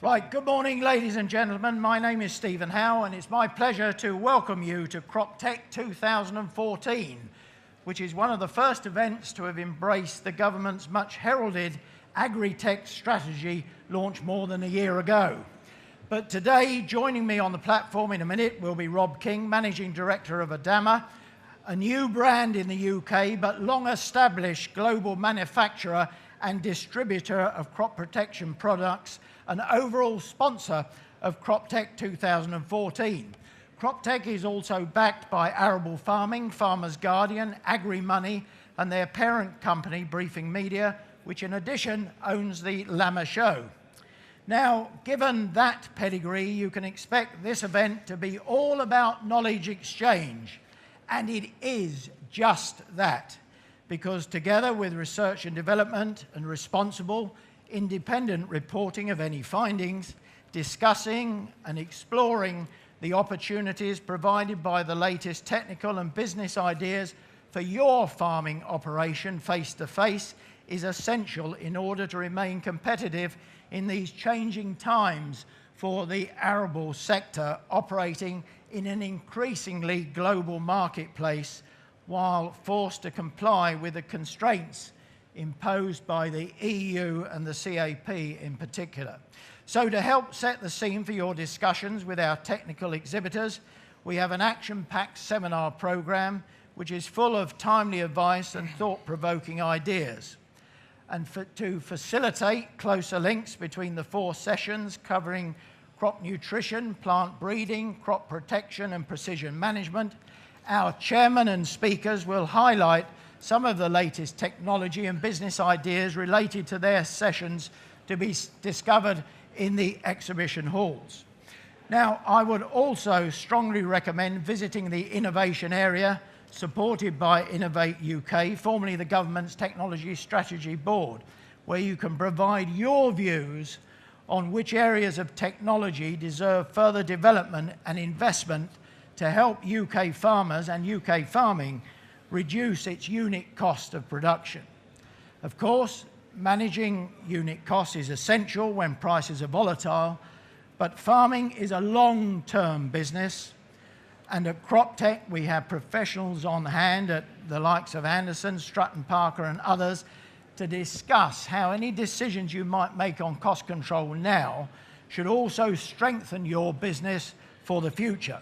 Right, good morning, ladies and gentlemen. My name is Stephen Howe, and it's my pleasure to welcome you to CropTec 2014, which is one of the first events to have embraced the government's much heralded agri-tech strategy launched more than a year ago. But today, joining me on the platform in a minute will be Rob King, Managing Director of Adama, a new brand in the UK, but long-established global manufacturer and distributor of crop protection products, and overall sponsor of CropTec 2014. CropTec is also backed by Arable Farming, Farmers Guardian, Agri-Money, and their parent company, Briefing Media, which in addition owns the Lama Show. Now, given that pedigree, you can expect this event to be all about knowledge exchange, and it is just that, because together with research and development and responsible, independent reporting of any findings, discussing and exploring the opportunities provided by the latest technical and business ideas for your farming operation face-to-face is essential in order to remain competitive in these changing times for the arable sector operating in an increasingly global marketplace while forced to comply with the constraints imposed by the EU and the CAP in particular. So to help set the scene for your discussions with our technical exhibitors, we have an action-packed seminar program which is full of timely advice and thought-provoking ideas. And to facilitate closer links between the four sessions covering crop nutrition, plant breeding, crop protection and precision management, our chairman and speakers will highlight some of the latest technology and business ideas related to their sessions to be discovered in the exhibition halls. Now, I would also strongly recommend visiting the innovation area supported by Innovate UK, formerly the government's Technology Strategy Board, where you can provide your views on which areas of technology deserve further development and investment to help UK farmers and UK farming reduce its unit cost of production. Of course, managing unit costs is essential when prices are volatile, but farming is a long-term business, and at CropTec we have professionals on hand at the likes of Anderson, Stratton Parker and others to discuss how any decisions you might make on cost control now should also strengthen your business for the future.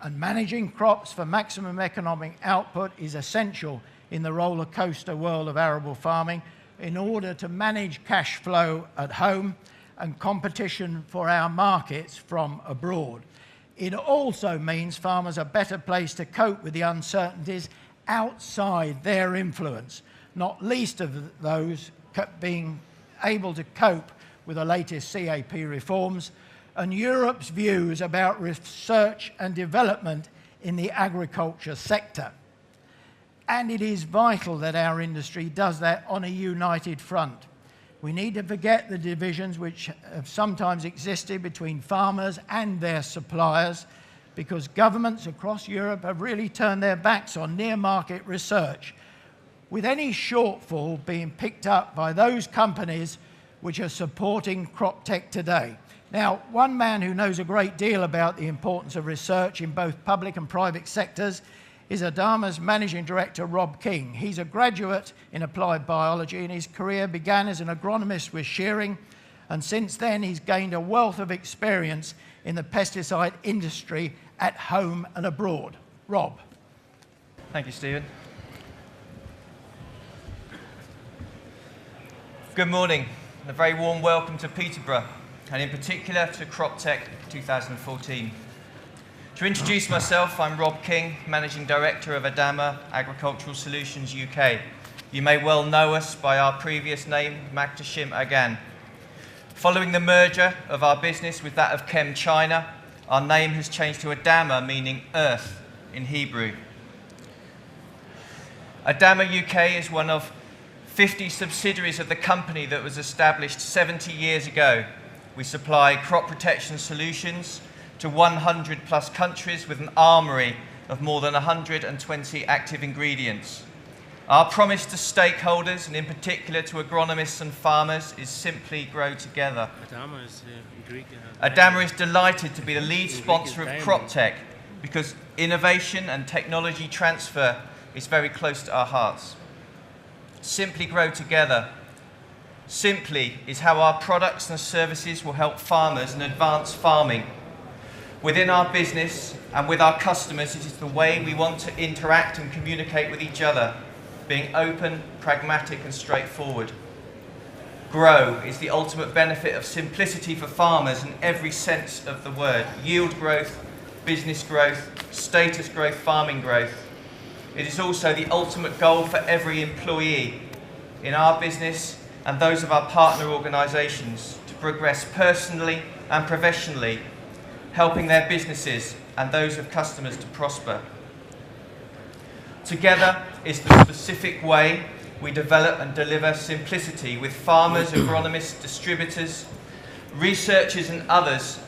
And managing crops for maximum economic output is essential in the roller coaster world of arable farming in order to manage cash flow at home and competition for our markets from abroad. It also means farmers are better placed to cope with the uncertainties outside their influence, not least of those being able to cope with the latest CAP reforms and Europe's views about research and development in the agriculture sector. And it is vital that our industry does that on a united front. We need to forget the divisions which have sometimes existed between farmers and their suppliers, because governments across Europe have really turned their backs on near-market research, with any shortfall being picked up by those companies which are supporting CropTec today. Now, one man who knows a great deal about the importance of research in both public and private sectors is Adama's Managing Director, Rob King. He's a graduate in applied biology, and his career began as an agronomist with shearing, and since then he's gained a wealth of experience in the pesticide industry at home and abroad. Rob. Thank you, Stephen. Good morning, and a very warm welcome to Peterborough, and in particular to CropTec 2014. To introduce myself, I'm Rob King, Managing Director of Adama Agricultural Solutions UK. You may well know us by our previous name, Magtashim Agan. Following the merger of our business with that of Chem China, our name has changed to Adama, meaning earth in Hebrew. Adama UK is one of 50 subsidiaries of the company that was established 70 years ago. We supply crop protection solutions to 100 plus countries with an armory of more than 120 active ingredients. Our promise to stakeholders, and in particular to agronomists and farmers, is simply grow together. Adama is Greek. Adama is delighted to be the lead sponsor of CropTec because innovation and technology transfer is very close to our hearts. Simply grow together. Simply is how our products and services will help farmers and advance farming. Within our business and with our customers, it is the way we want to interact and communicate with each other, being open, pragmatic and straightforward. Grow is the ultimate benefit of simplicity for farmers in every sense of the word. Yield growth, business growth, status growth, farming growth. It is also the ultimate goal for every employee in our business and those of our partner organisations to progress personally and professionally, helping their businesses and those of customers to prosper. Together is the specific way we develop and deliver simplicity with farmers, agronomists, distributors, researchers and others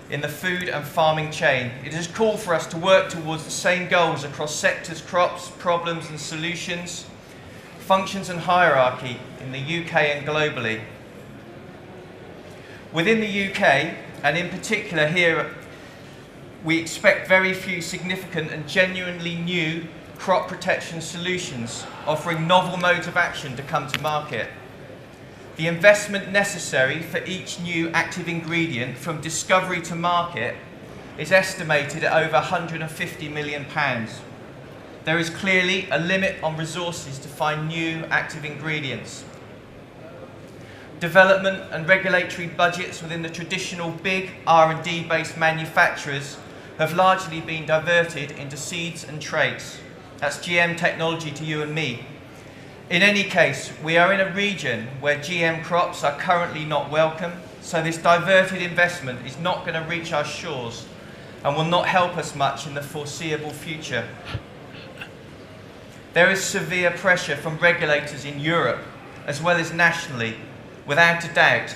in the food and farming chain. It is a call for us to work towards the same goals across sectors, crops, problems and solutions, functions and hierarchy in the UK and globally. Within the UK, and in particular here, we expect very few significant and genuinely new crop protection solutions offering novel modes of action to come to market. The investment necessary for each new active ingredient from discovery to market is estimated at over £150 million. There is clearly a limit on resources to find new active ingredients. Development and regulatory budgets within the traditional big R&D based manufacturers have largely been diverted into seeds and traits. That's GM technology to you and me. In any case, we are in a region where GM crops are currently not welcome, so this diverted investment is not going to reach our shores and will not help us much in the foreseeable future. There is severe pressure from regulators in Europe, as well as nationally, without a doubt.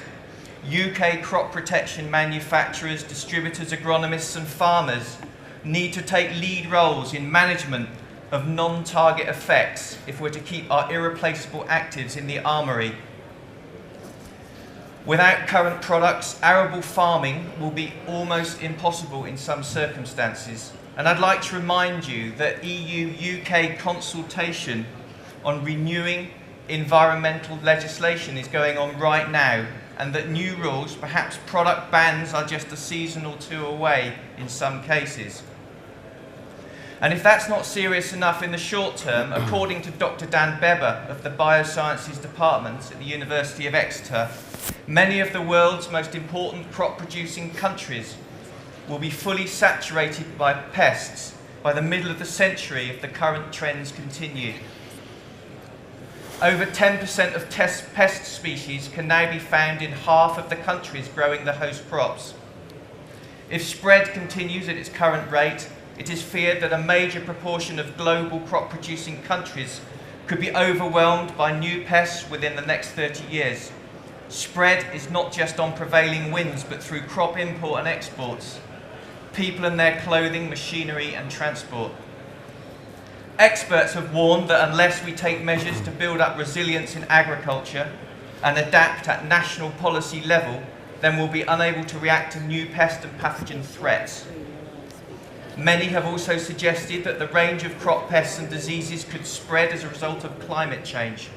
UK crop protection manufacturers, distributors, agronomists and farmers need to take lead roles in management of non-target effects if we're to keep our irreplaceable actives in the armoury. Without current products, arable farming will be almost impossible in some circumstances. And I'd like to remind you that EU-UK consultation on renewing environmental legislation is going on right now, and that new rules, perhaps product bans, are just a season or two away in some cases. And if that's not serious enough in the short term, according to Dr. Dan Beber of the Biosciences Department at the University of Exeter, many of the world's most important crop-producing countries will be fully saturated by pests by the middle of the century if the current trends continue. Over 10% of pest species can now be found in half of the countries growing the host crops. If spread continues at its current rate, it is feared that a major proportion of global crop-producing countries could be overwhelmed by new pests within the next 30 years. Spread is not just on prevailing winds, but through crop import and exports, people and their clothing, machinery and transport. Experts have warned that unless we take measures to build up resilience in agriculture and adapt at national policy level, then we'll be unable to react to new pest and pathogen threats. Many have also suggested that the range of crop pests and diseases could spread as a result of climate change.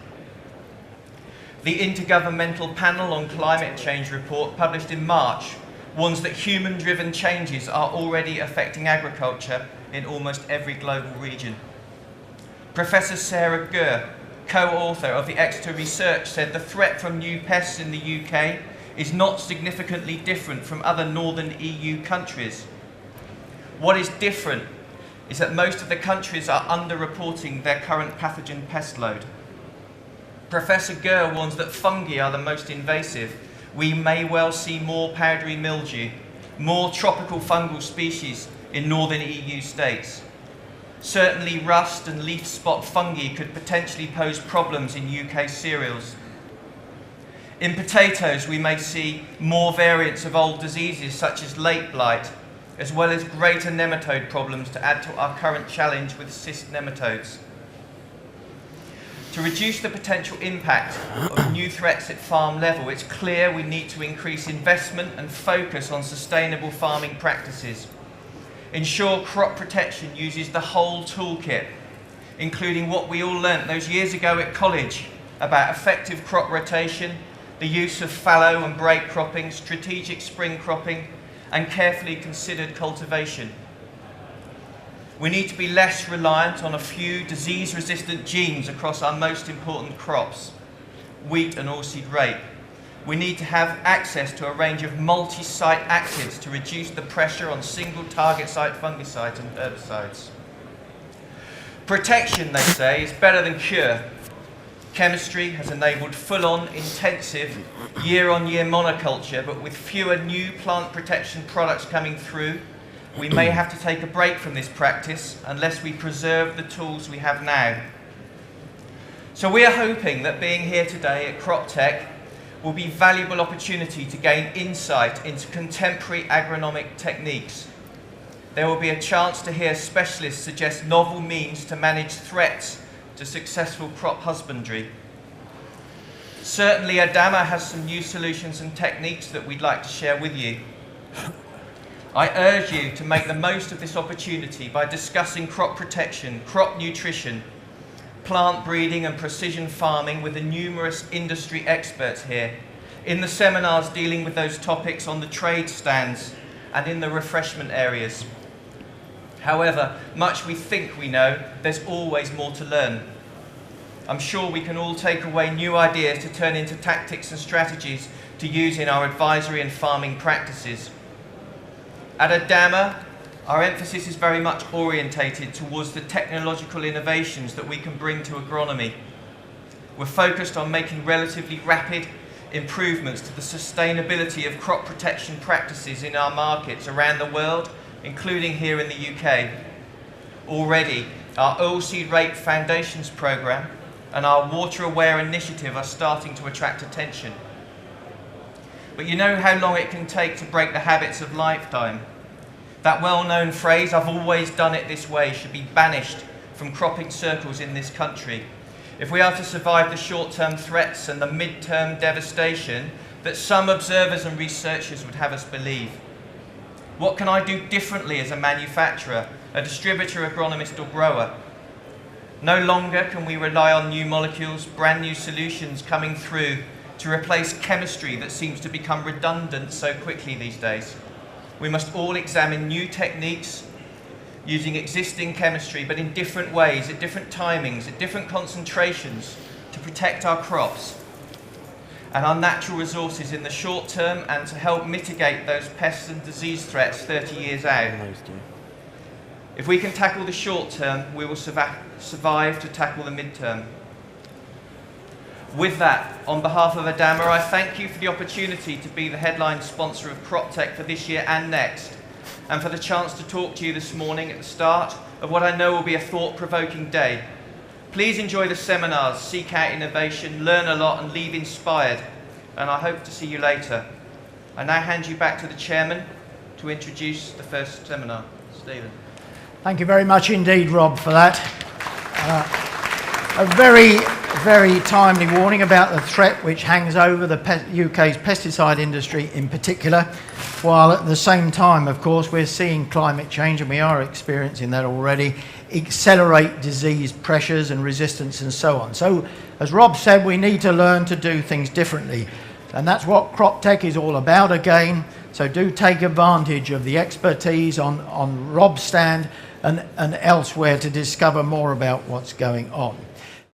The Intergovernmental Panel on Climate Change report, published in March, warns that human-driven changes are already affecting agriculture in almost every global region. Professor Sarah Gurr, co-author of the Exeter research, said the threat from new pests in the UK is not significantly different from other northern EU countries. What is different is that most of the countries are under-reporting their current pathogen pest load. Professor Gurr warns that fungi are the most invasive. We may well see more powdery mildew, more tropical fungal species in northern EU states. Certainly rust and leaf spot fungi could potentially pose problems in UK cereals. In potatoes, we may see more variants of old diseases such as late blight, as well as greater nematode problems to add to our current challenge with cyst nematodes. To reduce the potential impact of new threats at farm level, it's clear we need to increase investment and focus on sustainable farming practices. Ensure crop protection uses the whole toolkit, including what we all learnt those years ago at college about effective crop rotation, the use of fallow and break cropping, strategic spring cropping, and carefully considered cultivation. We need to be less reliant on a few disease-resistant genes across our most important crops, wheat and oilseed rape. We need to have access to a range of multi-site actives to reduce the pressure on single target site fungicides and herbicides. Protection, they say, is better than cure. Chemistry has enabled full-on, intensive, year-on-year monoculture, but with fewer new plant protection products coming through, we may have to take a break from this practice unless we preserve the tools we have now. So we are hoping that being here today at CropTec will be a valuable opportunity to gain insight into contemporary agronomic techniques. There will be a chance to hear specialists suggest novel means to manage threats to successful crop husbandry. Certainly Adama has some new solutions and techniques that we'd like to share with you. I urge you to make the most of this opportunity by discussing crop protection, crop nutrition, plant breeding and precision farming with the numerous industry experts here, in the seminars dealing with those topics on the trade stands and in the refreshment areas. However much we think we know, there's always more to learn. I'm sure we can all take away new ideas to turn into tactics and strategies to use in our advisory and farming practices. At Adama, our emphasis is very much orientated towards the technological innovations that we can bring to agronomy. We're focused on making relatively rapid improvements to the sustainability of crop protection practices in our markets around the world, including here in the UK. Already, our Oilseed Rape Foundations programme and our Water Aware initiative are starting to attract attention. But you know how long it can take to break the habits of lifetime. That well-known phrase, "I've always done it this way," should be banished from cropping circles in this country if we are to survive the short-term threats and the mid-term devastation that some observers and researchers would have us believe. What can I do differently as a manufacturer, a distributor, agronomist or grower? No longer can we rely on new molecules, brand new solutions coming through to replace chemistry that seems to become redundant so quickly these days. We must all examine new techniques using existing chemistry, but in different ways, at different timings, at different concentrations, to protect our crops and our natural resources in the short term and to help mitigate those pests and disease threats 30 years out. If we can tackle the short term, we will survive to tackle the mid-term. With that, on behalf of Adama, I thank you for the opportunity to be the headline sponsor of CropTec for this year and next, and for the chance to talk to you this morning at the start of what I know will be a thought-provoking day. Please enjoy the seminars, seek out innovation, learn a lot and leave inspired, and I hope to see you later. I now hand you back to the chairman to introduce the first seminar. Stephen. Thank you very much indeed, Rob, for that. A very, very timely warning about the threat which hangs over the UK's pesticide industry in particular, while at the same time, of course, we're seeing climate change, and we are experiencing that already, accelerate disease pressures and resistance and so on. So, as Rob said, we need to learn to do things differently. And that's what CropTec is all about again. So do take advantage of the expertise on Rob's stand and elsewhere to discover more about what's going on.